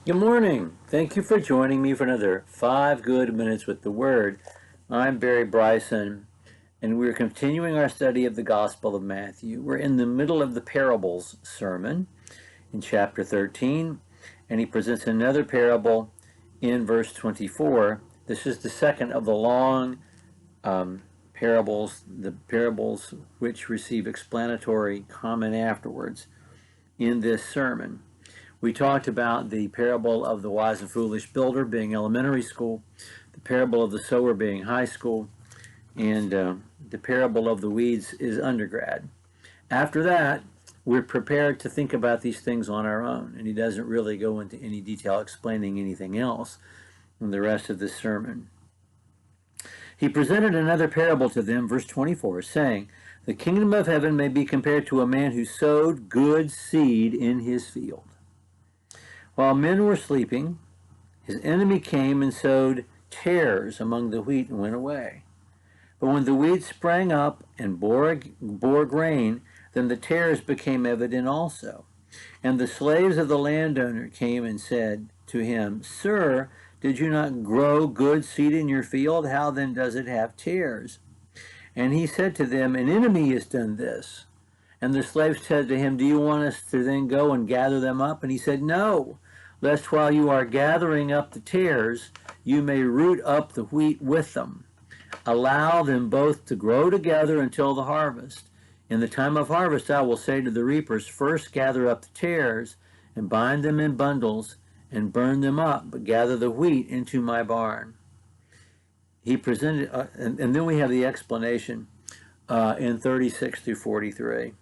Good morning. Thank you for joining me for another 5 good minutes with the Word. I'm Barry Bryson, and we're continuing our study of the Gospel of Matthew. We're in the middle of the parables sermon in chapter 13, and he presents another parable in verse 24. This is the second of the long parables, the parables which receive explanatory comment afterwards in this sermon. We talked about the parable of the wise and foolish builder being elementary school, the parable of the sower being high school, and the parable of the weeds is undergrad. After that, we're prepared to think about these things on our own, and he doesn't really go into any detail explaining anything else in the rest of this sermon. He presented another parable to them, verse 24, saying, "The kingdom of heaven may be compared to a man who sowed good seed in his field. While men were sleeping, his enemy came and sowed tares among the wheat and went away. But when the wheat sprang up and bore grain, then the tares became evident also. And the slaves of the landowner came and said to him, 'Sir, did you not grow good seed in your field? How then does it have tares?' And he said to them, 'An enemy has done this.' And the slaves said to him, 'Do you want us to then go and gather them up?' And he said, 'No, lest while you are gathering up the tares, you may root up the wheat with them. Allow them both to grow together until the harvest. In the time of harvest I will say to the reapers, first gather up the tares and bind them in bundles and burn them up, but gather the wheat into my barn.'" He presented, and then we have the explanation in 36 through 43.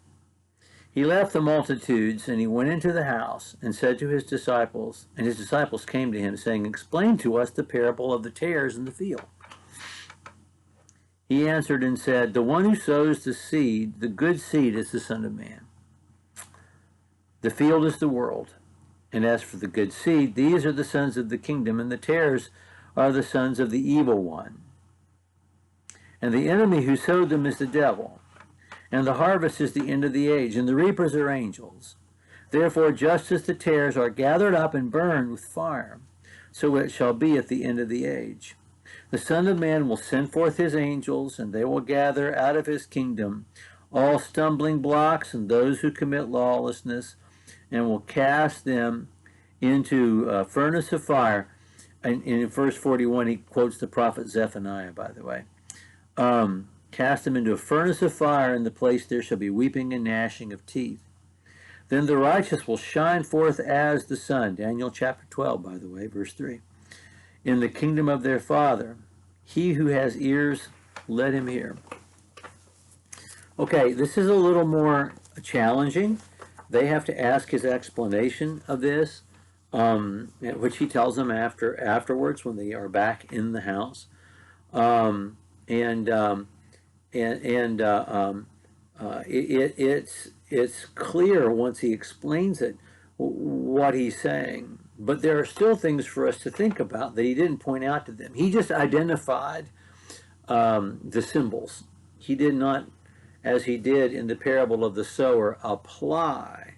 He left the multitudes, and he went into the house and said to his disciples, and his disciples came to him, saying, "Explain to us the parable of the tares in the field." He answered and said, "The one who sows the seed, the good seed, is the Son of Man. The field is the world. And as for the good seed, these are the sons of the kingdom, and the tares are the sons of the evil one. And the enemy who sowed them is the devil. And the harvest is the end of the age, and the reapers are angels. Therefore, just as the tares are gathered up and burned with fire, so it shall be at the end of the age. The Son of Man will send forth his angels, and they will gather out of his kingdom all stumbling blocks and those who commit lawlessness, and will cast them into a furnace of fire. And in verse 41, he quotes the prophet Zephaniah, by the way. Cast them into a furnace of fire. In the place there shall be weeping and gnashing of teeth. Then the righteous will shine forth as the sun. Daniel chapter 12, by the way, verse 3. In the kingdom of their Father. He who has ears, let him hear. Okay, this is a little more challenging. They have to ask his explanation of this, which he tells them afterwards when they are back in the house. It's clear once he explains it what he's saying. But there are still things for us to think about that he didn't point out to them. He just identified the symbols. He did not, as he did in the parable of the sower, apply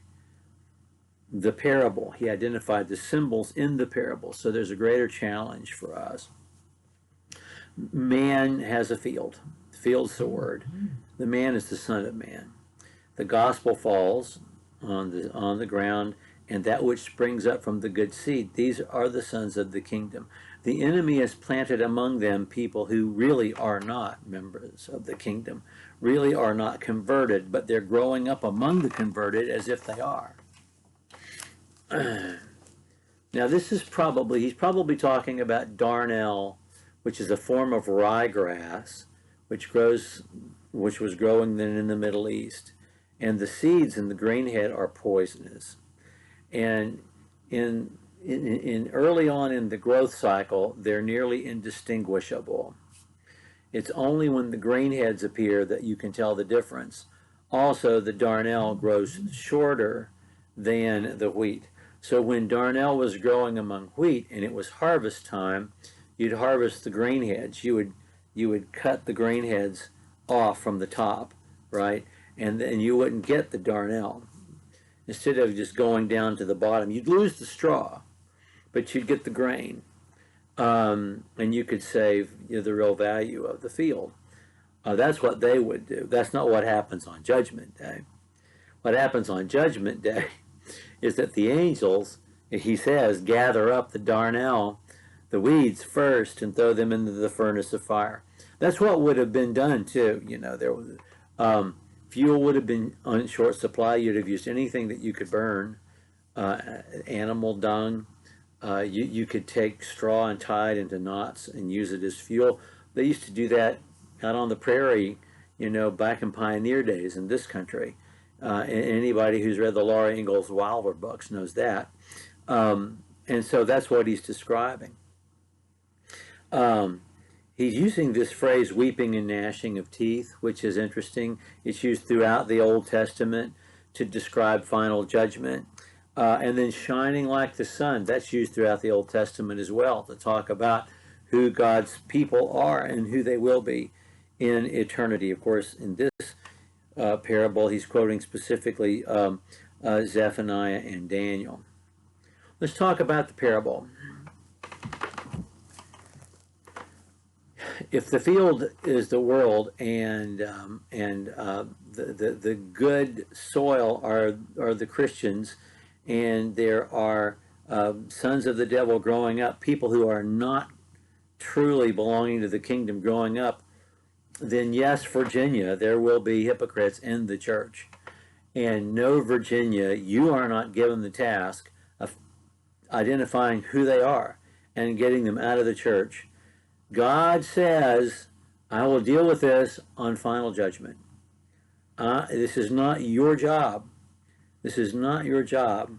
the parable. He identified the symbols in the parable. So there's a greater challenge for us. Man has a field. The field's the word. The man is the Son of Man. The gospel falls on the ground, and that which springs up from the good seed, these are the sons of the kingdom. The enemy has planted among them people who really are not members of the kingdom, really are not converted, but they're growing up among the converted as if they are. Now he's probably talking about darnel, which is a form of ryegrass, which was growing then in the Middle East. And the seeds in the grain head are poisonous. And in early on in the growth cycle, they're nearly indistinguishable. It's only when the grain heads appear that you can tell the difference. Also, the darnel grows shorter than the wheat. So when darnel was growing among wheat and it was harvest time, you'd harvest the grain heads. You would cut the grain heads off from the top, right? And then you wouldn't get the darnel. Instead of just going down to the bottom, you'd lose the straw. but you'd get the grain, and you could save the real value of the field. That's what they would do. That's not what happens on Judgment Day. What happens on Judgment Day is that the angels, he says, gather up the darnel, the weeds first, and throw them into the furnace of fire. That's what would have been done too. There was fuel would have been on short supply. You'd have used anything that you could burn, animal dung. You could take straw and tie it into knots and use it as fuel. They used to do that out on the prairie, back in pioneer days in this country. And anybody who's read the Laura Ingalls Wilder books knows that. And so that's what he's describing. He's using this phrase, weeping and gnashing of teeth, which is interesting. It's used throughout the Old Testament to describe final judgment. And then shining like the sun, that's used throughout the Old Testament as well, to talk about who God's people are and who they will be in eternity. Of course, in this parable, he's quoting specifically Zephaniah and Daniel. Let's talk about the parable. If the field is the world and the good soil are the Christians, and there are sons of the devil growing up, people who are not truly belonging to the kingdom growing up, then yes, Virginia, there will be hypocrites in the church. And no, Virginia, you are not given the task of identifying who they are and getting them out of the church. God says, I will deal with this on final judgment. This is not your job. This is not your job.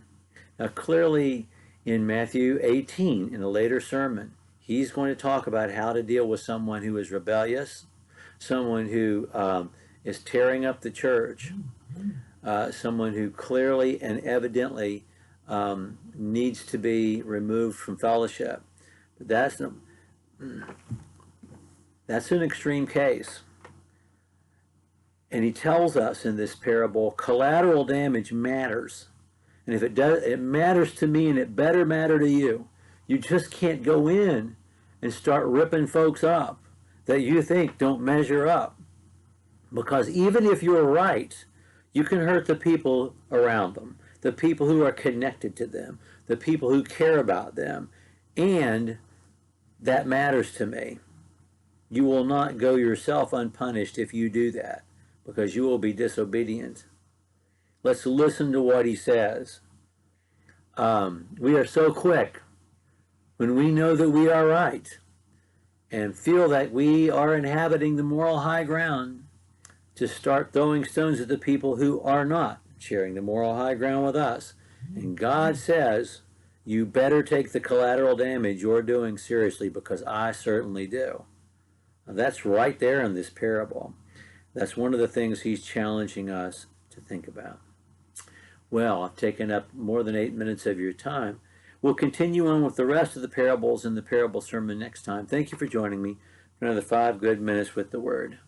Now, clearly, in Matthew 18, in a later sermon, he's going to talk about how to deal with someone who is rebellious, someone who is tearing up the church, someone who clearly and evidently needs to be removed from fellowship. But that's an extreme case. And he tells us in this parable, collateral damage matters. And if it does, it matters to me, and it better matter to you. You just can't go in and start ripping folks up that you think don't measure up. Because even if you're right, you can hurt the people around them, the people who are connected to them, the people who care about them. And that matters to me. You will not go yourself unpunished if you do that, because you will be disobedient. Let's listen to what he says. We are so quick when we know that we are right and feel that we are inhabiting the moral high ground to start throwing stones at the people who are not sharing the moral high ground with us. And God says, you better take the collateral damage you're doing seriously, because I certainly do. Now, that's right there in this parable. That's one of the things he's challenging us to think about. Well, I've taken up more than 8 minutes of your time. We'll continue on with the rest of the parables in the parable sermon next time. Thank you for joining me for another 5 good minutes with the Word.